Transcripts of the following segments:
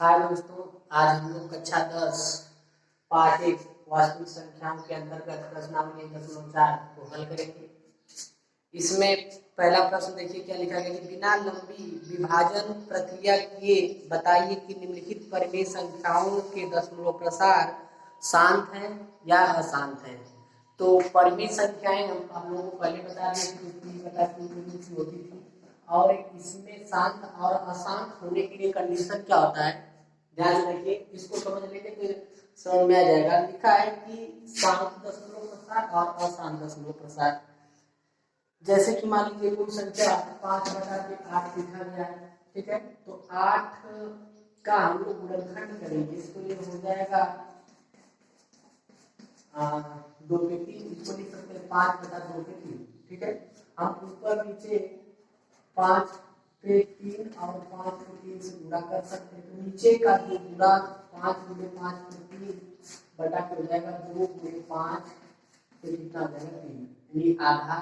हाय दोस्तों, आज हम लोग कक्षा 10 पाठ 1 वास्तविक संख्याओं के अंतर्गत प्रश्नावली 10.4 को हल करेंगे। इसमें पहला प्रश्न देखिए क्या लिखा गया कि बिना लंबी विभाजन प्रक्रिया किए बताइए कि निम्नलिखित परिमेय संख्याओं के दशमलव प्रसार शांत है या अशांत है। तो परिमेय संख्याएं हम लोगों को पहले बता दिए होती थी और इसमें शांत और अशांत होने के लिए कंडीशन क्या होता है, ध्यान से देखिए, इसको समझ लेंगे तो समझ में आ जाएगा। लिखा है कि शांत दशमलव प्रसार और अशांत दशमलव प्रसार। जैसे कि मान लीजिए कोई संख्या 5/8 लिखा गया है, ठीक है, तो 8 का हम लोग गुणनखंड करेंगे, इसको ये हो जाएगा 2 के 3, इसको लिख सकते हैं 5/2 के 3, ठीक है। हम ऊपर नीचे 5 पे 3 और 5 पे 3 से गुणा कर सकते हैं, तो नीचे का जो गुणा 5 × 5 पे 3 बटा के हो जाएगा 2 × 5 पे कितना हो जाएगा 3, यानी आधा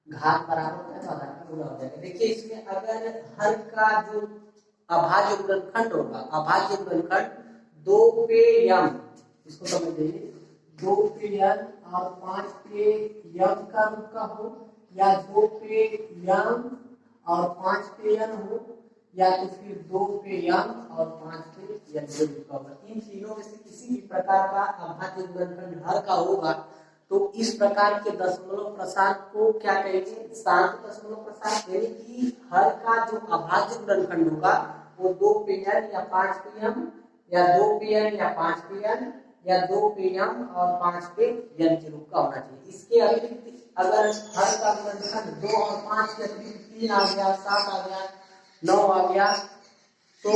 घात बराबर होता है तो आधा का पूरा हो जाएगा। देखिए इसमें अगर हर का जो अभाज्य गुणनखंड होगा, अभाज्य गुणनखंड 2 पे m, इसको समझ लीजिए, 2 पे n और 5 पे m का रूप का हो, या 2 पे m और 5 पे n हो, या तो फिर 2 पे m और 5 पे n के रूप का होगा। इन तीनों में से किसी भी प्रकार का अभाज्य गुणनखंड हर का होगा तो इस प्रकार के दशमलव प्रसार को क्या कहेंगे, शांत दशमलव प्रसार। यानी कि हर का जो अभाज्य गुणनखंड होगा वो 2 पे n या 5 पे m, या 2 पे n या 5 पे n, या 2 पे m और 5 पे n के रूप का होना चाहिए। इसके अतिरिक्त अगर हर का गुणनखंड 2 और 5 के अतिरिक्त 3 आ गया, 7 आ गया, 9 आ गया, तो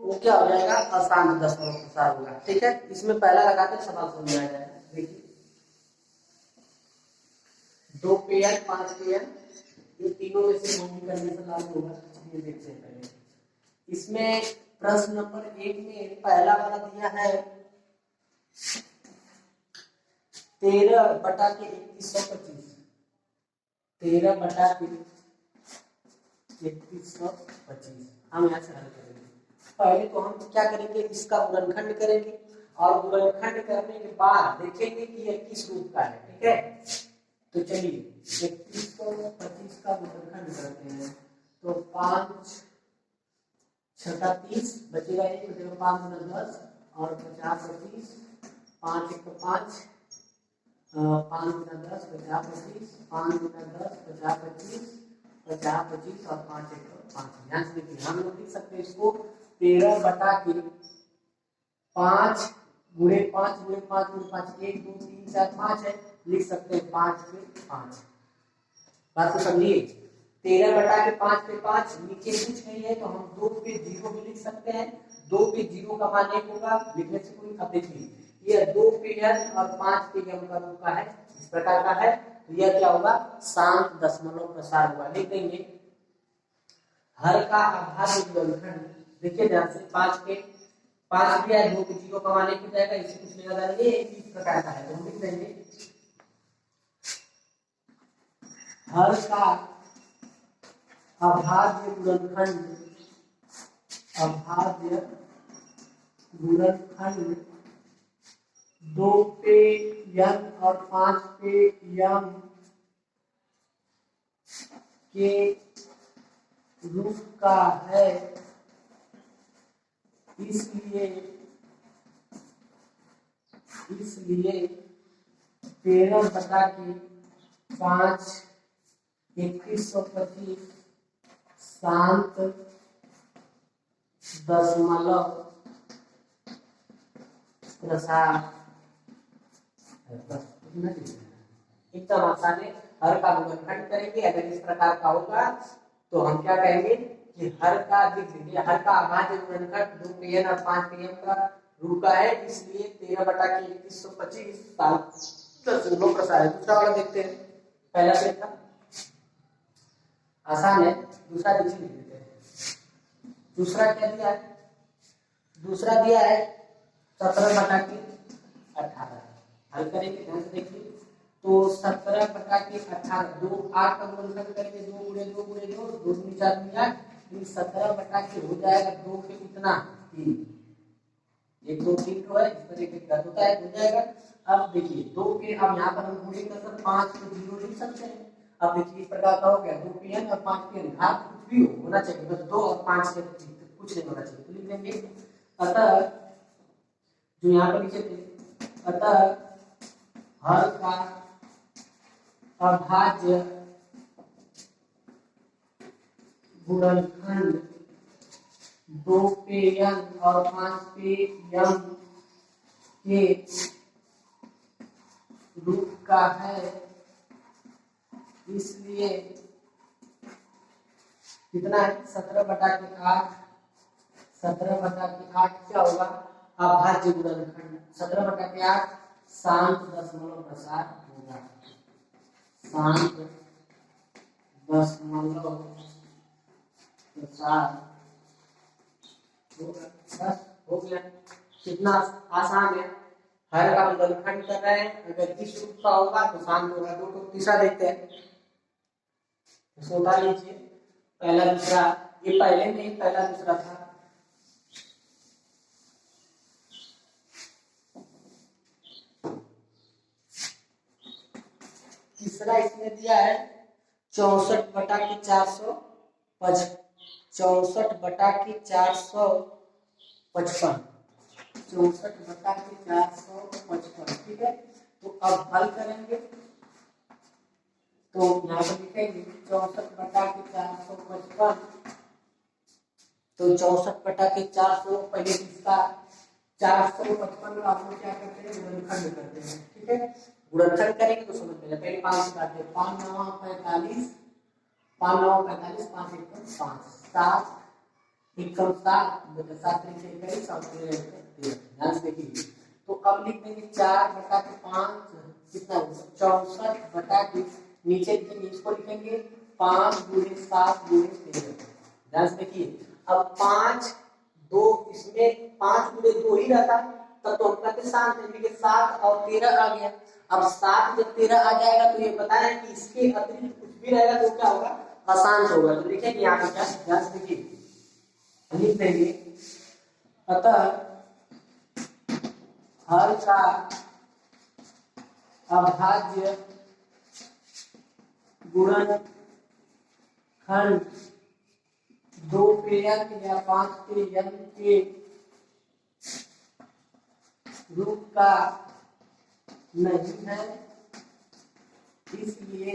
वो क्या हो जाएगा, अशांत दशमलव प्रसार होगा, ठीक है। इसमें पहला लगाते सवाल समझ में आ जाएगा। देखिए 2 पे n 5 पे n, ये तीनों में से कौन सी कंडीशन लागू होगा, ये देखते हैं पहले। इसमें प्रश्न नंबर 1 में पहला वाला दिया है 13/3125, 13/3125 हम यहाँ से हल करेंगे। पहले तो हम क्या करेंगे, इसका गुणनखंड करेंगे और गुणनखंड करने के बाद देखेंगे कि यह किस रूप का है, ठीक है। तो चलिए 3125 का गुणनखंड करते हैं, तो 5 छठा 30 बचेगा, 1 बचेगा 5 × 10 और 50 25, 5 × 5 5 × 10 50 25, 5 × 10 50 25, 50 25 और 5 × 5। ध्यान से देखिए, हम लोग लिख सकते हैं इसको 13/5 × 5 × 5 × 5 1 2 3 4 5 है, लिख सकते हैं 5 पे 5। बात को समझिए, 13/5 पे 5, नीचे कुछ नहीं है तो हम 2 पे 0 भी लिख सकते हैं। 2 पे 0 का मान 1 होगा, लिखने से कोई, अब देखिए ये 2 पे n और 5 पे m का रूप का है, इस प्रकार का है, तो यह क्या होगा, शांत दशमलव प्रसार होगा। लिख देंगे हर का अभाज्य गुणनखंड, देखिए ध्यान से 5 पे 5 दिया है, 2 पे 0 का मान 1 हो जाएगा, इससे कुछ नहीं होगा, ये इस प्रकार का है, तो हम लिख देंगे हर का अभाज्य गुणनखंड, अभाज्य गुणनखंड 2 पे n और 5 पे m के रूप का है, इसलिए 13/5 2125 शांत दशमलव प्रसार। एकदम आसान है, हर का गुणनखंड करेंगे, अगर इस प्रकार का होगा तो हम क्या कहेंगे कि हर का, लिख लीजिए, हर का अभाज्य गुणनखंड 2 पे n और 5 पे m का रूप का है, इसलिए 13/2125 शांत दशमलव प्रसार है। दूसरा वाला देखते हैं, पहला से था आसान है, दूसरा नीचे लिख देते हैं। दूसरा क्या दिया है, दूसरा दिया है 17/18, हल करेंगे, ध्यान से देखिए, तो 17/18, 2 8 का गुणनखंड करेंगे, 2 × 2 × 2 2 × 4 × 8, 17/8 हो जाएगा 2 पे कितना 3, 1 2 3 तो है, इस पर एक एक होता है, हो जाएगा। अब देखिए 2 के, अब यहाँ पर हम गुणे कर सकते 5 को 0 लिख सकते हैं। अब देखिए इस प्रकार का हो गया 2pn और 5pn, घात कुछ भी होना चाहिए, बस 2 और 5 के कुछ नहीं होना चाहिए, तो लिख देंगे। अतः जो यहाँ पर लिखे थे, अतः हर का अभाज्य गुणनखंड 2pn और 5pm के रूप का है, इसलिए कितना है 17/8, 17/8 क्या होगा अभाज्य गुणनखंड, 17/8 शांत दशमलव प्रसार होगा, शांत दशमलव प्रसार होगा। बस हो गया, कितना आसान है। हर का गुणनखंड कर रहे हैं, अगर इस रूप का होगा तो शांत होगा। दो तो तीसरा देखते हैं, सोता लीजिए पहला दूसरा, ये पहले में ही पहला दूसरा था। तीसरा इसमें दिया है 64/455, 64/455, 64/455, ठीक है। तो अब हल करेंगे, तो यहाँ पर लिखेंगे 64/455, तो 64/400 पहले इसका 455 का हम लोग क्या करते हैं गुणनखंड करते हैं, ठीक है। गुणनखंड करेंगे तो समझ में पहले 5 से काटते हैं, 5 9 45, 5 9 45, 5 1 5, 7 1 7, 7 3 21 और 13 ध्यान से देखिए। तो अब लिख देंगे 4/5 कितना होगा 64/, नीचे लिखेंगे, इसको लिखेंगे 5 × 7 × 13, ध्यान से देखिए। अब 5 2 इसमें 5 × 2 ही रहता, तब तो हम कहते शांत है, लेकिन 7 और 13 आ गया। अब 7 जब 13 आ जाएगा तो ये बताया कि इसके अतिरिक्त कुछ भी रहेगा तो क्या होगा अशांत होगा। तो लिखेंगे यहाँ पे क्या, ध्यान से देखिए, लिख देंगे अतः हर का अभाज्य गुणनखंड 2pn या 5pn के रूप का नहीं है, इसलिए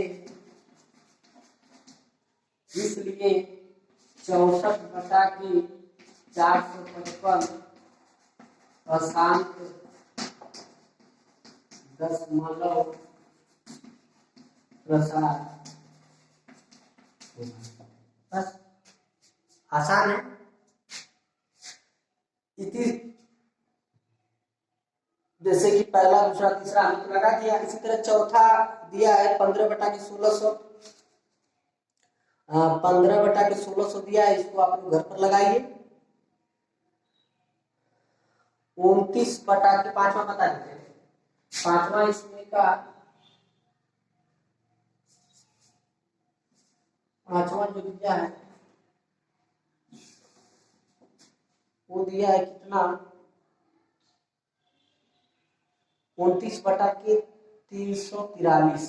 64/455 अशांत दशमलव प्रसार होगा। बस आसान है। इति जैसे कि पहला दूसरा तीसरा हमने लगा दिया, इसी तरह चौथा दिया है 15/1600, 15/1600 दिया है, इसको आप लोग घर पर लगाइए। 29/, पांचवा बता देते हैं, पांचवा इसमें का पांचवा जो दिया है वो दिया है कितना 29/343,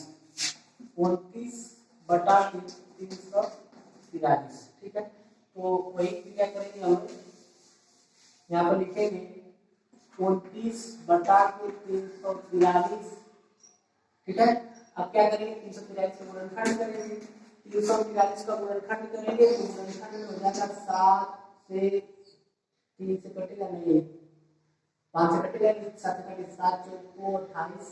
29/343, ठीक है। तो वही क्रिया करेंगे हम लोग, यहाँ पर लिखेंगे 29/343, ठीक है। अब क्या करेंगे 343 का गुणनखंड करेंगे, 343 का गुणनखंड करेंगे तो गुणनखंड में हो जाएगा 7 से 3 से कटेगा नहीं, 5 से कटेगा, 7 से कटेगा 7 चौको 28,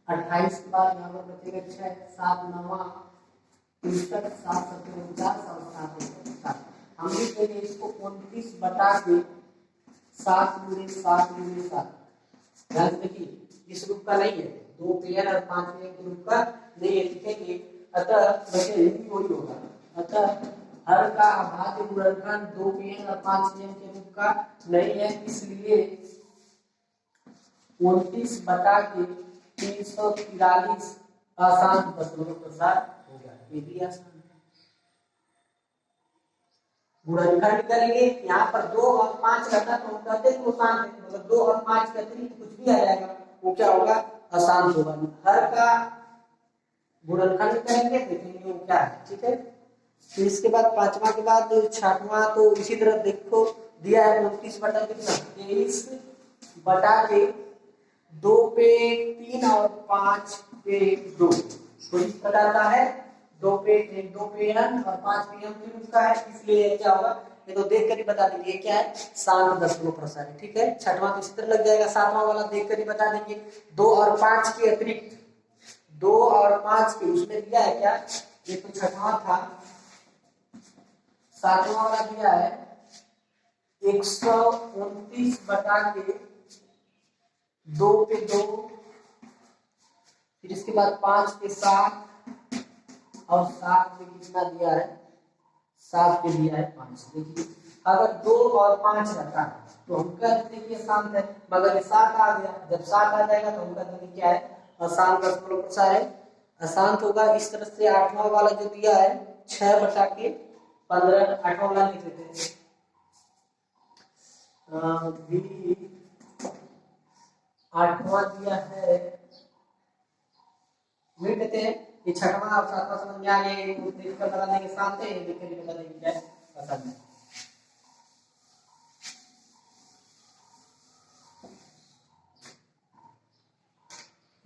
28 के बाद यहाँ पर बचेगा 6, 7 9 63, 7 7 49 और 7 7। हम लिख देंगे इसको 29/7 × 7 × 7। ध्यान से देखिए इस रूप का नहीं है, 2pn और 5pn के रूप का नहीं है, लिखेंगे अतः वैसे वही होगा, अतः हर का अभाज्य गुणनखंड 2pn और 5pn के रूप का नहीं है, इसलिए 29/343 अशांत दशमलव प्रसार होगा। ये भी आसान है। गुणनखंड करेंगे, यहाँ पर 2 और 5 रहता तो हम कहते हैं वो शांत है, मगर 2 और 5 के अतिरिक्त कुछ भी आ जाएगा वो क्या होगा, अशांत होगा। हर का गुणनखंड करेंगे, देखेंगे वो क्या है। ठीक है, तो इसके बाद पांचवा के बाद छठवां, तो इसी तरह देखो दिया है 29 बटा कितना, 23 बटा के 2 पे 3 और 5 पे 2, तो इस प्रकार का है। 2 पे n और 5 पे m क्यूब का है, इसलिए क्या होगा, ये तो देख कर ही बता देंगे क्या है, शांत दशमलव प्रसार है। ठीक है, छठवां तो इसी तरह लग जाएगा, सातवां वाला देख कर ही बता देंगे। 2 और 5 के अतिरिक्त, 2 और 5 के उसमें दिया है क्या, ये तो छठवां था, सातवां वाला दिया है 129 बटा के 2 पे 2, फिर इसके बाद 5 पे 7 और 7 पे कितना दिया है, 7 पे दिया है 5। देखिए अगर 2 और 5 रहता है तो हम कहते हैं कि शांत है, मगर ये 7 आ गया, जब 7 आ जाएगा तो हम कहते हैं क्या है, अशांत दशमलव प्रसार है, अशांत होगा। इस तरह से आठवां वाला जो दिया है 6 बटा के 15, आठवां वाला लिख लेते हैं आठवां दिया है, मिल लेते हैं, ये छठवां और सातवां समझ में आ गया, ये देख कर बता देंगे शांत है, ये देख कर बता देंगे क्या है, अशांत है।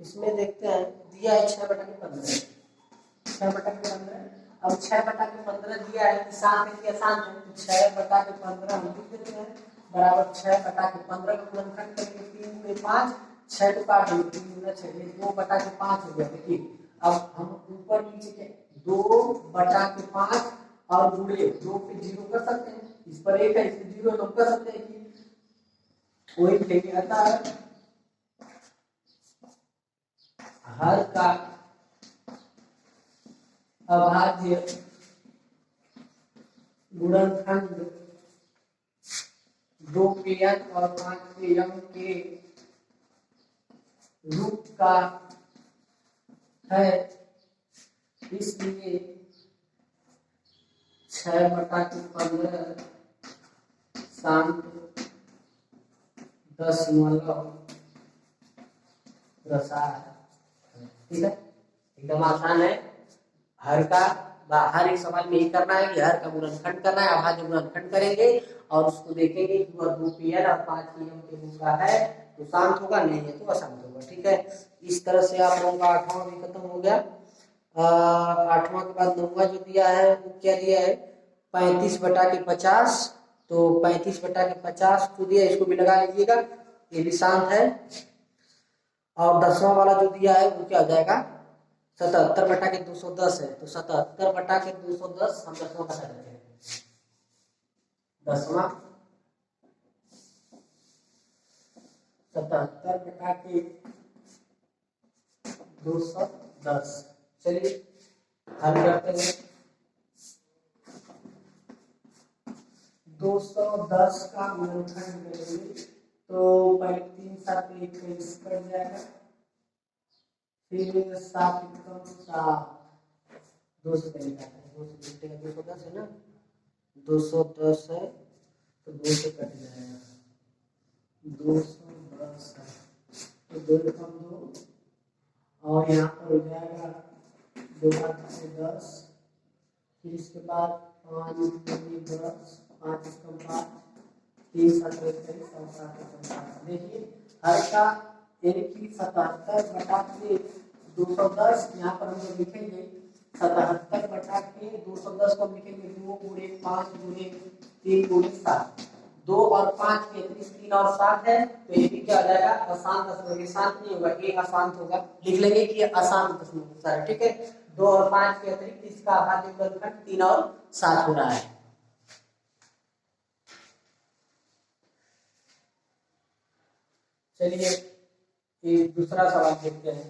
इसमें देखते हैं दिया है 6 बटा के 15, 6 बटा के 15, अब 6 बटा के 15 दिया है कि शांत है कि अशांत है, तो 6 बटा के 15 हम लिख देते हैं बराबर 6 बटा के 15 का गुणनखंड करेंगे, 3 पे 5, 6 को काट देंगे, 3 गुना 6, ये 2 बटा के 5 हो गया। देखिए अब हम ऊपर नीचे के 2 बटा के 5 और गुणे 2 पे 0 कर सकते हैं, इस पर 1 है, इस पे 0 तो कर सकते हैं कि वही लिखेंगे, अतः हर का अभाज्य गुणनखंड 2 पे n और 5 पे m के रूप का है, इसलिए 6 बटा के 15 शांत दशमलव प्रसार। ठीक है, एकदम आसान है। हर का हर एक सवाल में यही करना है कि हर का गुणनखंड करना है, अभाज्य गुणनखंड करेंगे और उसको देखेंगे कि वह 2 पीएल और 5 पीएम के रूप का है तो शांत होगा, नहीं है तो अशांत होगा। ठीक है, इस तरह से आप लोगों का 8वां भी खत्म हो गया। 8वां के बाद 9वां जो दिया है वो क्या दिया है, 35 बटा के 50, तो 35 बटा के 50 को दिया, इसको भी लगा लीजिएगा, ये भी शांत है। और 10वां वाला जो दिया है वो क्या हो जाएगा, 77 बटा के 210 है, तो 77 बटा के 210 हम 10वां बता देते हैं, 10वां 77 बटा के 210। चलिए हल करते हैं, 210 का गुणनखंड करेंगे तो 3 7 21 कट जाएगा, फिर 7 कम 7, 2 से पहले काटते हैं, 2 से कटेगा, 210 है ना, 210 है तो 2 से कट जाएगा, 210 है तो 2 कम 2 और यहाँ पर हो जाएगा 2 से 10, फिर इसके बाद 5 10, 5 कम 5, 3 7 21 और 7 कम 5। देखिए हर का यानी कि 77 बटा के 210, यहाँ पर हम लोग लिखेंगे 77 बटा के 210 को लिखेंगे 2 गुणे 5 गुणे 3 गुणे 7, 2 और 5 के अतिरिक्त 3 और 7 है तो ये भी क्या हो जाएगा, अशांत दशमलव, शांत नहीं होगा, ये अशांत होगा, लिख लेंगे कि अशांत दशमलव। ठीक है, 2 और 5 के अतिरिक्त इसका अभाज्य गुणनखंड 3 और 7 हो रहा है। चलिए ये दूसरा सवाल देखते हैं,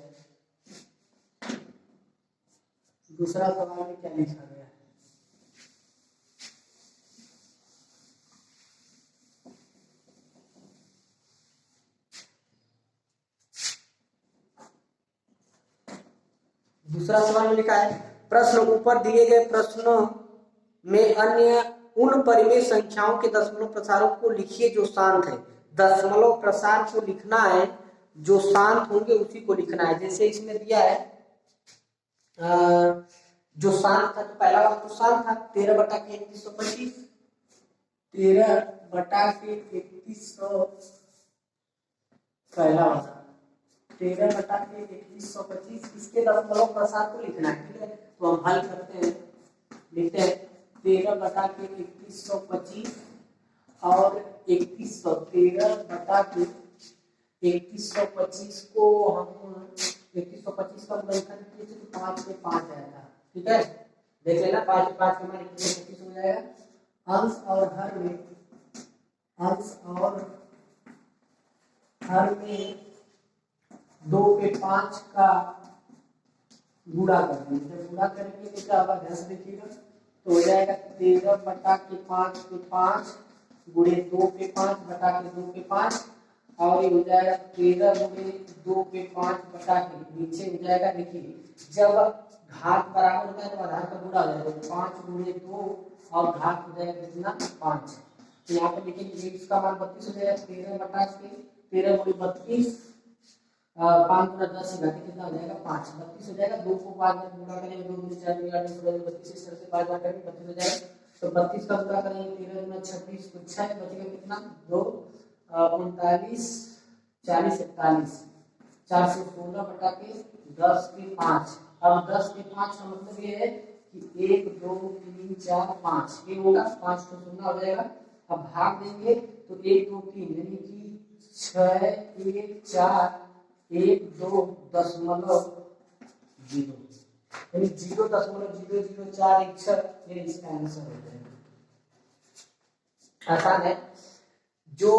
दूसरा सवाल में क्या लिखा गया है, दूसरा सवाल में लिखा है, प्रश्न ऊपर दिए गए प्रश्नों में अन्य उन परिमेय संख्याओं के दशमलव प्रसारों को लिखिए जो शांत है। दशमलव प्रसार को लिखना है, जो शांत होंगे उसी को लिखना है। जैसे इसमें दिया है जो शांत था, तो पहला वाला तो शांत था 13/3125, 13/3125 पहला वाला 13/3125, इसके दशमलव प्रसार को लिखना है। ठीक है, तो हम हल करते हैं, लिखते हैं 13/3125 और 3100, 13/3125 को हम 3125 का गुणनखंड किए तो 5 पे 5 आएगा। ठीक है, देख लेना 5 पे 5 हमारे 125 हो जाएगा। अंश और हर में 2 पे 5 का गुणा कर देंगे। गुणा करेंगे तो क्या होगा, ध्यान से देखिएगा, तो हो जाएगा 13/5 पे 5 गुणे 2 पे 5 बटा के 2 पे 5, और ये हो जाएगा 13 गुणे 2 पे 5 बटा के नीचे हो जाएगा। देखिए जब घात बराबर होता है तो आधार का गुणा हो जाएगा, 5 गुणे 2 और घात हो जाएगा कितना 5। तो यहाँ पर लिखेंगे इसका मान 32 हो जाएगा। 13 गुणे 32, 5 गुना 10 घाटे कितना हो जाएगा 5, 32 हो जाएगा। 2 को 5 में गुणा करेंगे, 2 गुणे 4 गुणे 8 32, इस तरह से 5 बार करेंगे 32 हो जाएगा। तो 32 का गुणा करेंगे 13 गुना 26 तो 6 बचेगा कितना 2, 39, 40, 41, 416 बटा के 10 के 5। अब 10 के 5 का मतलब ये है कि 1 2 3 4 5 ये होगा, 5 को शून्य हो जाएगा। अब भाग देंगे तो 1 2 3 यानी कि 6 1 4 1 2 दशमलव 0 यानी 0.0041 ये इसका आंसर हो जाएगा। आसान है। जो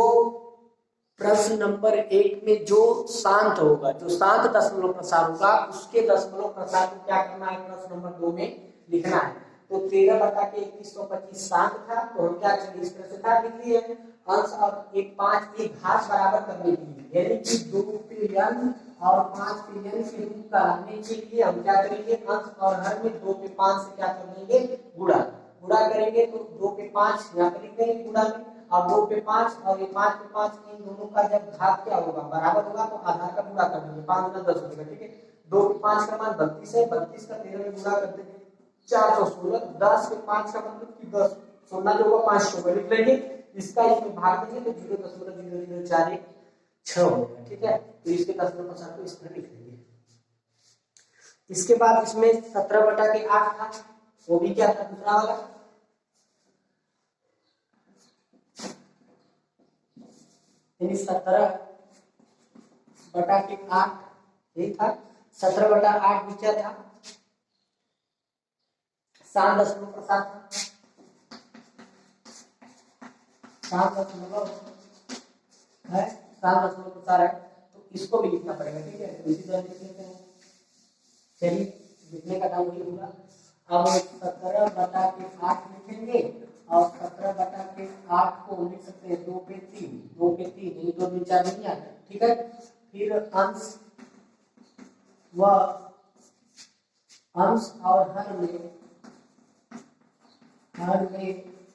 प्रश्न नंबर 1 में जो शांत होगा, जो शांत दशमलव प्रसार होगा, उसके दशमलव प्रसार को क्या करना है, प्रश्न नंबर 2 में लिखना है। तो 13/3125 शांत था, तो हम क्या करेंगे, इस तरह से था लिख लिए अंश और 5 एक घात बराबर करने के लिए, यानी कि 2 पे n और 5 पे n के रूप का लाने के लिए हम क्या करेंगे, अंश और हर में 2 पे 5 से क्या कर देंगे गुणा करेंगे। तो 2 पे 5 यहाँ पे लिख देंगे गुणा में, और 2 पे 5 और ये 5 पे 5 इन दोनों का जब घात क्या होगा बराबर होगा तो आधार का गुणा कर देंगे, 5 गुना 10 हो जाएगा। ठीक है, 2 पे 5 का मान 32 है, 32 का 13 में गुणा कर देंगे 416, 10 पे 5 का मतलब कि 10 सोना जो होगा 5 को लिख लेंगे, इसका इसमें भाग देंगे तो 0.0046 हो जाएगा। ठीक है, तो इसके दशमलव प्रसार को इस तरह लिख लेंगे। इसके बाद इसमें 17/8 था, वो भी क्या था दूसरा वाला, यानी 17/8 यही था। 17/8 भी क्या था, शांत दशमलव प्रसार था, शांत दशमलव है, शांत दशमलव प्रसार है, तो इसको भी लिखना पड़ेगा। ठीक है, तो इसी तरह लिख लेते हैं। चलिए लिखने का काम ये होगा। अब 17/8 लिखेंगे और 17/8 को लिख सकते हैं 2 पे 3 यानी 2 3 4 नहीं आता। ठीक है, फिर अंश और हर में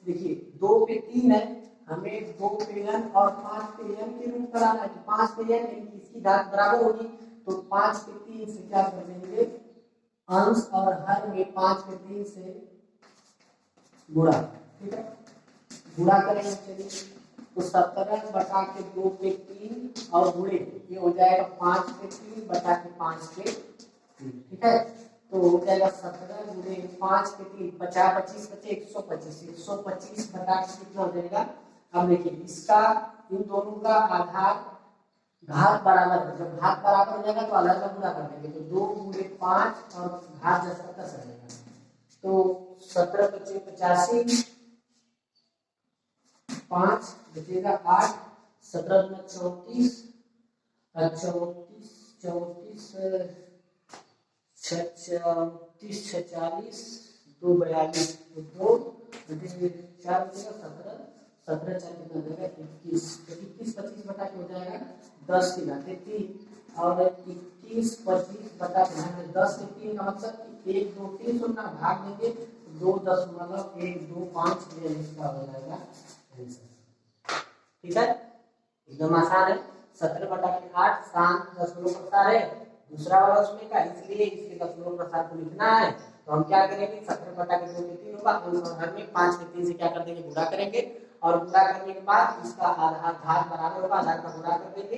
देखिए 2 पे 3 है, हमें 2 पे n और 5 पे n के रूप कराना है। तो 5 पे n यानी इसकी घात बराबर होगी, तो 5 पे 3 से क्या कर देंगे, अंश और हर में 5 पे 3 से गुणा। ठीक है, गुणा करेंगे। चलिए तो 17/2 पे 3 और गुणे ये हो जाएगा 5 पे 3 बटा के 5 पे 3। ठीक है, तो हो जाएगा 17 गुणे 5 पे 3 50 25 बचे 125 बटा के कितना हो जाएगा। अब देखिए इसका इन दोनों का आधार घात बराबर है, जब घात बराबर हो जाएगा तो आधार का गुणा कर देंगे, तो 2 गुणे 5 और घात 10 का 10 रहेगा। तो 17 बचे 85, 5 बचेगा 8, 17 में 34 34 34 34 40 2 42 2 4 17 17 4 कितना हो जाएगा 21 25 बटा के हो जाएगा 10 की घात 3 और 21 25 बटा के 10 से 3 का मतलब 1 2 3 सुनना भाग देंगे 2.125 ये इसका हो जाएगा आंसर। ठीक है, एकदम आसान है। 17/8 शांत दशमलव प्रसार है, दूसरा वाला उसमें का, इसलिए इसके दशमलव प्रसार को लिखना है। तो हम क्या करेंगे, 17/2 होगा, हर में 5 के 3 से क्या कर देंगे, गुणा करेंगे, और गुणा करने के बाद इसका आधार बराबर होगा, आधार का गुणा कर देंगे,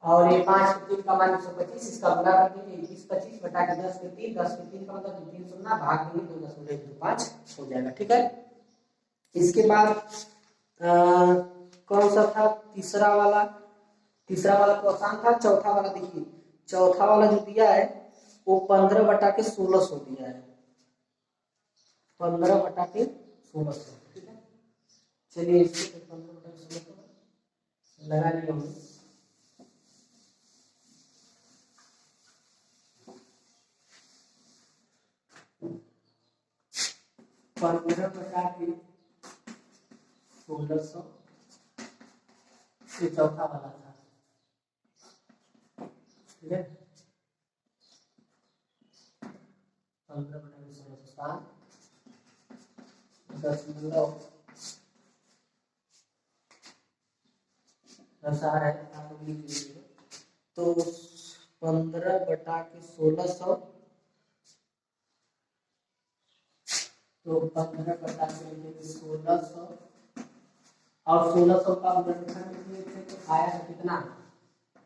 और ये 5 के 3 का मान 125, इसका गुणा कर देंगे 21/25 बटा के 10 के 3, 10 के 3 का मतलब 3 शून्य भाग देंगे 2.5 हो जाएगा। ठीक है, इसके बाद कौन सा था तीसरा वाला तो आसान था। चौथा वाला देखिए, चौथा वाला जो दिया है वो 15/1600 दिया है, 15/1600। ठीक है, चलिए इसको 15/1600 लगा लिया हमने। पंद्रह बटा के 1600 ये चौथा वाला था। ठीक है, 15/1600 दशमलव प्रसार है, आप लोग लिख लीजिए। तो 15/1600 तो 15/1600 और 1600 का गुणनखंड किए थे तो आया है कितना,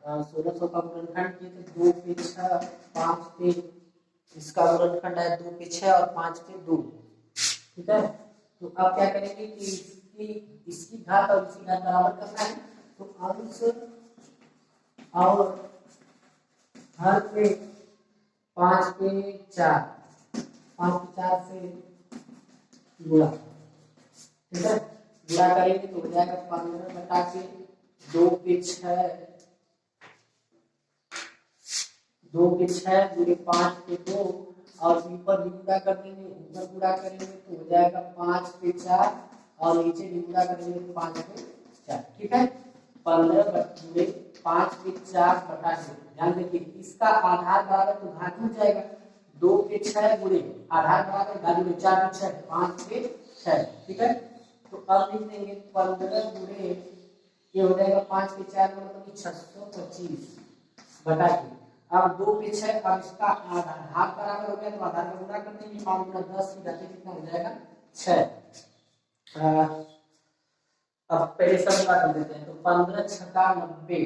1600 का गुणनखंड किए थे 2 पे 6 5 पे, इसका गुणनखंड है 2 पे 6 और 5 पे 2। ठीक है, तो अब क्या करेंगे कि इसकी घात और इसकी घात बराबर करना है, तो अंश और हर पे 5 पे 4 से गुणा। ठीक है, गुणा करेंगे तो हो जाएगा 15/2 पे 6 2 पे 6 गुणे 5 पे 2 और ऊपर भी गुणा कर देंगे, ऊपर गुणा करेंगे तो हो जाएगा 5 पे 4 और नीचे भी गुणा करेंगे तो 5 पे 4। ठीक है, 15/5 पे 4 बटा 6। ध्यान देखिए, इसका आधार बराबर तो घात हो जाएगा, 2 पे 6 गुणे आधार बराबर घात गुणे 4 पे 6 5 पे 6। ठीक है, तो अब लिख देंगे 15 गुणे ये हो जाएगा 5 पे 4 मतलब 625 बटा के, अब 2 पे 6, अब इसका आधार बराबर हो गया तो आधार का गुणा कर देंगे, 5 गुणा 10 की घात कितना हो जाएगा 6। अब पहले सब गुणा कर देते हैं, तो 15 छक्का 90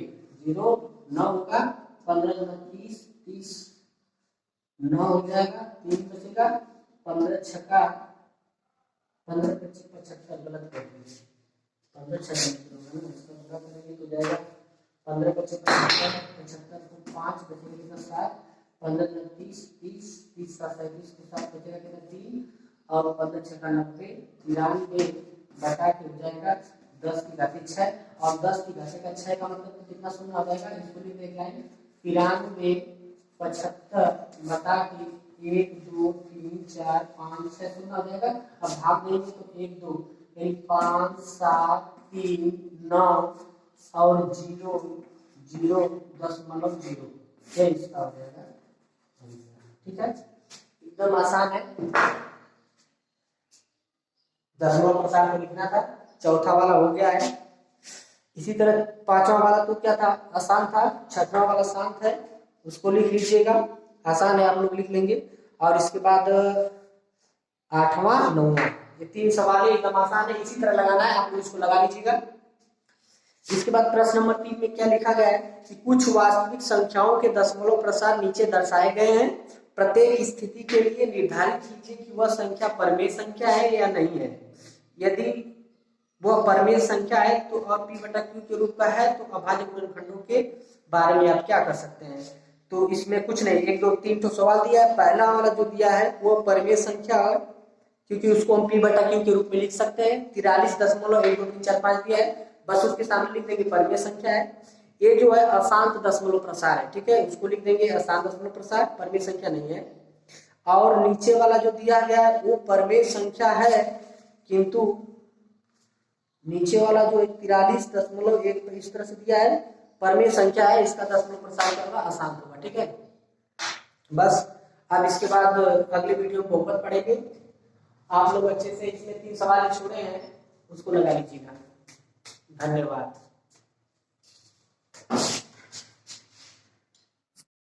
0 9 होगा, 15 गुणा 30 30 9 हो जाएगा, 3 बचेगा, 15 छक्का 15 25 75 गलत कर दिए, 15 छक्का इसका गुणा करेंगे तो जाएगा 15 25 75 को 5 बचेगा कितना 7, 15 30 30 30 7 37 बचेगा कितना 3 और 15 छक्का 90 93 बटा के हो जाएगा 10 की घात 6 और 10 की घात का 6 का मतलब कितना शून्य आ जाएगा, इसको लिख देख लाइन 93 75 बटा के 1 2 3 4 5 6 शून्य आ जाएगा। अब भाग देंगे तो 1 2 यानी 5 7 3 9 और 0 0 0.0 ये इसका हो जाएगा। ठीक है, एकदम आसान है, दशमलव प्रसार को लिखना था। चौथा वाला हो गया है। इसी तरह पांचवा वाला तो क्या था, आसान था। छठवां वाला शांत है, उसको लिख लीजिएगा, आसान है, आप लोग लिख लेंगे। और इसके बाद आठवां नौवां, ये 3 सवाल एकदम आसान है, इसी तरह लगाना है, आप लोग इसको लगा लीजिएगा। इसके बाद प्रश्न नंबर 3 में क्या लिखा गया है कि कुछ वास्तविक संख्याओं के दशमलव प्रसार नीचे दर्शाए गए हैं, प्रत्येक स्थिति के लिए निर्धारित कीजिए कि वह संख्या परमेय संख्या है या नहीं है। यदि वह परमेय संख्या है तो अब p बटा q के रूप का है तो अभाज्य गुणनखंडों के बारे में आप क्या कर सकते हैं। तो इसमें कुछ नहीं, 1 2 3 तो सवाल दिया है। पहला वाला जो दिया है वो परमेय संख्या है, क्योंकि उसको हम p बटा q के रूप में लिख सकते हैं। 43.12345 दिया है, बस उसके सामने लिख देंगे परमेय संख्या है। ये जो है अशांत दशमलव प्रसार है, ठीक है, उसको लिख देंगे अशांत दशमलव प्रसार, परमेय संख्या नहीं है। और नीचे वाला जो दिया गया है वो परमेय संख्या है, किंतु नीचे वाला जो 43.1 इस तरह से दिया है परमेय संख्या है, इसका दशमलव प्रसार करना अशांत होगा। ठीक है, बस अब इसके बाद अगले वीडियो में बहुपद पढ़ेंगे आप लोग अच्छे से इसमें 3 सवाल छोड़े हैं उसको लगा लीजिएगा। धन्यवाद।